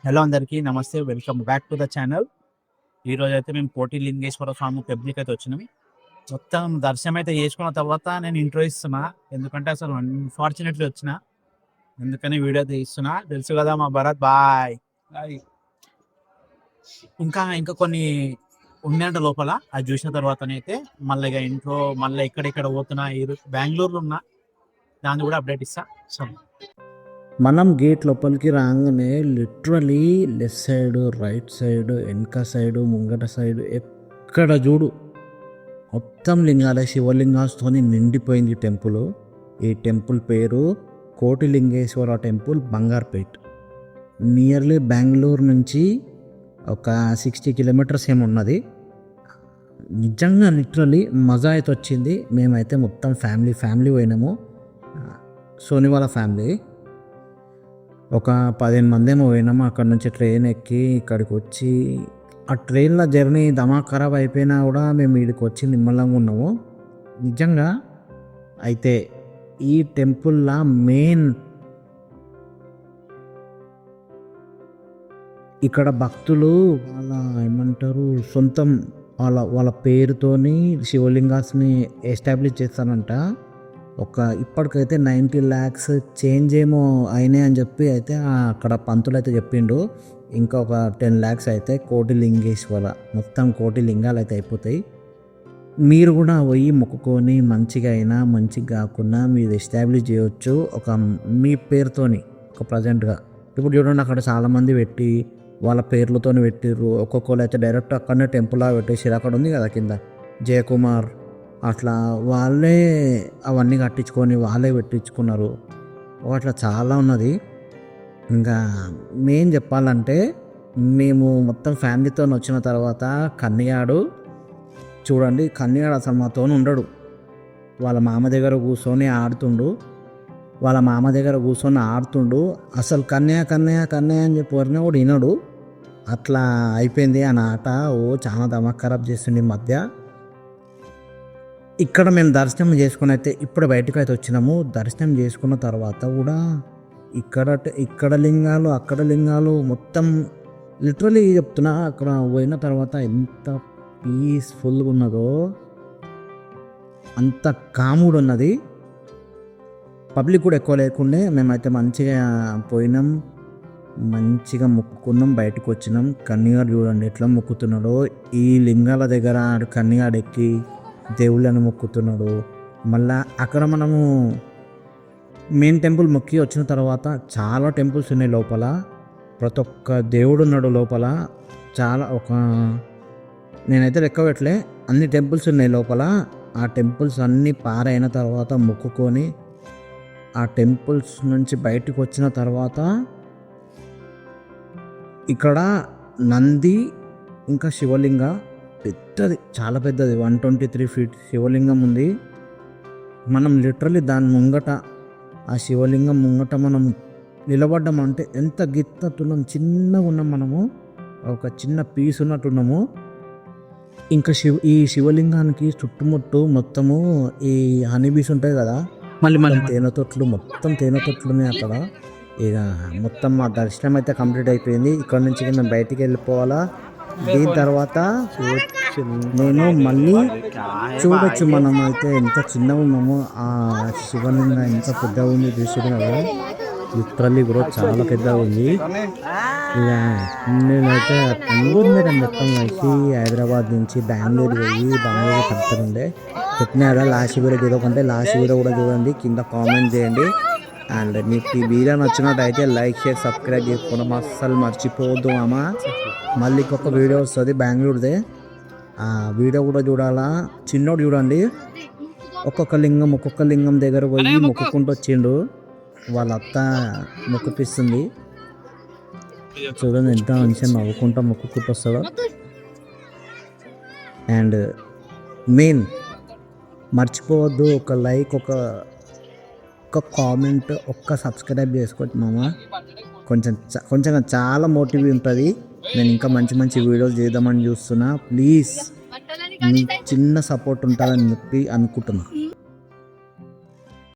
Hello అందరికీ నమస్తే, welcome back to the channel. ఈరోజు అయితే మేము కోటి లింగేశ్వర స్వామి టెంపుల్కి అయితే వచ్చినాము. మొత్తం దర్శనం అయితే చేసుకున్న తర్వాత నేను ఇంట్రో ఇస్తున్నా, ఎందుకంటే అసలు అన్ఫార్చునేట్లీ వచ్చిన, ఎందుకని వీడియో తీస్తున్నా. తెలుసు కదా మా భరత్ బాయ్. ఇంకా ఇంకా కొన్ని ఉన్నాయంట లోపల, అది చూసిన తర్వాతనైతే మళ్ళీ ఇక ఇంట్లో మళ్ళీ ఎక్కడెక్కడ పోతున్నా. ఈరోజు బెంగళూరులో ఉన్నా, దాన్ని కూడా అప్డేట్ ఇస్తా. సో మనం గేట్ లోపలికి రాగానే literally left side, right side, వెనక సైడ్, ముంగట సైడ్ ఎక్కడ చూడు మొత్తం లింగాలే, శివలింగాలతో నిండిపోయింది టెంపుల్. ఈ టెంపుల్ పేరు కోటి లింగేశ్వర టెంపుల్, బంగార్పేట్. నియర్లీ బెంగళూరు నుంచి ఒక 60 కిలోమీటర్స్ ఏమున్నది. నిజంగా లిటరలీ మజా అయితే వచ్చింది. మేమైతే మొత్తం ఫ్యామిలీ పోయినాము. సోని వాళ్ళ ఫ్యామిలీ ఒక 15 మంది ఏమో పోయినాము. అక్కడ నుంచి ట్రైన్ ఎక్కి ఇక్కడికి వచ్చి, ఆ ట్రైన్లో జర్నీ దమాక్ ఖరాబ్ అయిపోయినా కూడా మేము ఇక్కడికి వచ్చి నిమ్మలంగా ఉన్నాము. నిజంగా అయితే ఈ టెంపుల్లో మెయిన్ ఇక్కడ భక్తులు వాళ్ళ ఏమంటారు సొంతం వాళ్ళ పేరుతోని శివలింగాస్ని ఎస్టాబ్లిష్ చేస్తారంట. ఇప్పటికైతే 90 lakhs చేంజ్ ఏమో అయినాయి అని చెప్పి అయితే అక్కడ పంతులు అయితే చెప్పిండు. ఇంకా ఒక 10 lakhs అయితే కోటి లింగేశ్వర, మొత్తం కోటి లింగాలు అయితే అయిపోతాయి. మీరు కూడా పోయి మొక్కుకొని మంచిగా అయినా మంచిగా కాకుండా మీరు ఎస్టాబ్లిష్ చేయవచ్చు మీ పేరుతోని. ప్రజెంట్గా ఇప్పుడు చూడండి, అక్కడ చాలామంది పెట్టి వాళ్ళ పేర్లతో పెట్టిర్రు. ఒక్కొక్కరు అయితే డైరెక్ట్ అక్కడనే టెంపుల్లా పెట్టేసారు. అక్కడ ఉంది కదా కింద జయకుమార్, అట్లా వాళ్ళే అవన్నీ కట్టించుకొని వాళ్ళే పెట్టించుకున్నారు. అట్లా చాలా ఉన్నది. ఇంకా మెయిన్ చెప్పాలంటే మేము మొత్తం ఫ్యామిలీతో వచ్చిన తర్వాత కన్యాడు చూడండి, కన్యాడు అసలు మాతో ఉండడు. వాళ్ళ మామ దగ్గర కూర్చొని ఆడుతుండు. అసలు కన్యా అని చెప్పి వరనే కూడా వినడు. అట్లా అయిపోయింది ఆ ఆట. చాలా దమాక్ ఖరాబ్ చేస్తుంది ఈ మధ్య. ఇక్కడ మేము దర్శనం చేసుకుని అయితే ఇప్పుడు బయటకు అయితే వచ్చినాము. దర్శనం చేసుకున్న తర్వాత కూడా ఇక్కడ లింగాలు, అక్కడ లింగాలు, మొత్తం లిటరలీ చెప్తున్నా. అక్కడ పోయిన తర్వాత ఎంత పీస్ఫుల్గా ఉన్నదో, అంత కాముడు ఉన్నది. పబ్లిక్ కూడా ఎక్కువ లేకుండే మేమైతే మంచిగా పోయినాం, మంచిగా మొక్కుకున్నాం, బయటకు వచ్చినాం. కన్యగాడు చూడండి ఎట్లా మొక్కుతున్నాడో. ఈ లింగాల దగ్గర కన్యగాడు ఎక్కి దేవుళ్ళని మొక్కుతున్నాడు. మళ్ళా అక్కడ మనము మెయిన్ టెంపుల్ మొక్కి వచ్చిన తర్వాత చాలా టెంపుల్స్ ఉన్నాయి లోపల. ప్రతి ఒక్క దేవుడు ఉన్నాడు లోపల. నేనైతే లెక్క పెట్టలే, అన్ని టెంపుల్స్ ఉన్నాయి లోపల. ఆ టెంపుల్స్ అన్నీ పారైన తర్వాత మొక్కుకొని ఆ టెంపుల్స్ నుంచి బయటకు వచ్చిన తర్వాత ఇక్కడ నంది ఇంకా శివలింగ పెద్దది, చాలా పెద్దది, 123 feet శివలింగం ఉంది. మనం లిటరలీ దాని ముంగట, ఆ శివలింగం ముంగట మనం నిలబడ్డామంటే ఎంత గిత్తట్టున్నాం, చిన్నగా ఉన్నాం మనము, ఒక చిన్న పీస్ ఉన్నట్టున్నాము. ఇంకా ఈ శివలింగానికి చుట్టుముట్టు మొత్తము ఈ హనీబీస్ ఉంటాయి కదా, మళ్ళీ తేనె తొట్లు, మొత్తం తేనె తొట్లున్నాయి అక్కడ. ఇక మొత్తం మా దర్శనం అయితే కంప్లీట్ అయిపోయింది. ఇక్కడ నుంచి మేము బయటికి వెళ్ళిపోవాలా. దీని తర్వాత నేను మళ్ళీ చూడొచ్చు మనం అయితే ఎంత చిన్నగా ఉన్నామో. ఆ శివలింగం ఎంత పెద్దగా ఉంది చూసారు కదా, లిటరల్లీ కూడా చాలా పెద్దగా ఉంది. ఇక నేనైతే అందరూ మొత్తం కలిసి హైదరాబాద్ నుంచి బెంగళూరు కలుపుతుండే. చెప్పినా కదా లాస్ట్ వీడియో చూడకుంటే లాస్ట్ వీడియో కూడా చూడండి, కింద కామెంట్ చేయండి. అండ్ మీకు ఈ వీడియో నచ్చినట్టయితే లైక్, షేర్, సబ్స్క్రైబ్ చేసుకోవడం అస్సలు మర్చిపోవద్దు మామ. మళ్ళీ ఇంకొక వీడియో వస్తుంది బెంగళూరుదే, ఆ వీడియో కూడా చూడాలా. చిన్నోడు చూడండి, ఒక్కొక్క లింగం దగ్గర పోయి మొక్కుకుంటూ వచ్చిండు. వాళ్ళ అత్త మొక్కుపిస్తుంది చూడండి, ఎంత మంచిగా నవ్వుకుంటూ మొక్కుకుంటూ వస్తాడో. అండ్ మెయిన్ మర్చిపోవద్దు, ఒక లైక్, ఒక కామెంట్, ఒక్క సబ్స్క్రైబ్ చేసుకోవచ్చు మామ. కొంచెం చాలా మోటివ్ ఉంటుంది. నేను ఇంకా మంచి వీడియోస్ చేద్దామని చూస్తున్నా. ప్లీజ్ మీ చిన్న సపోర్ట్ ఉంటుందని చెప్పి అనుకుంటున్నా.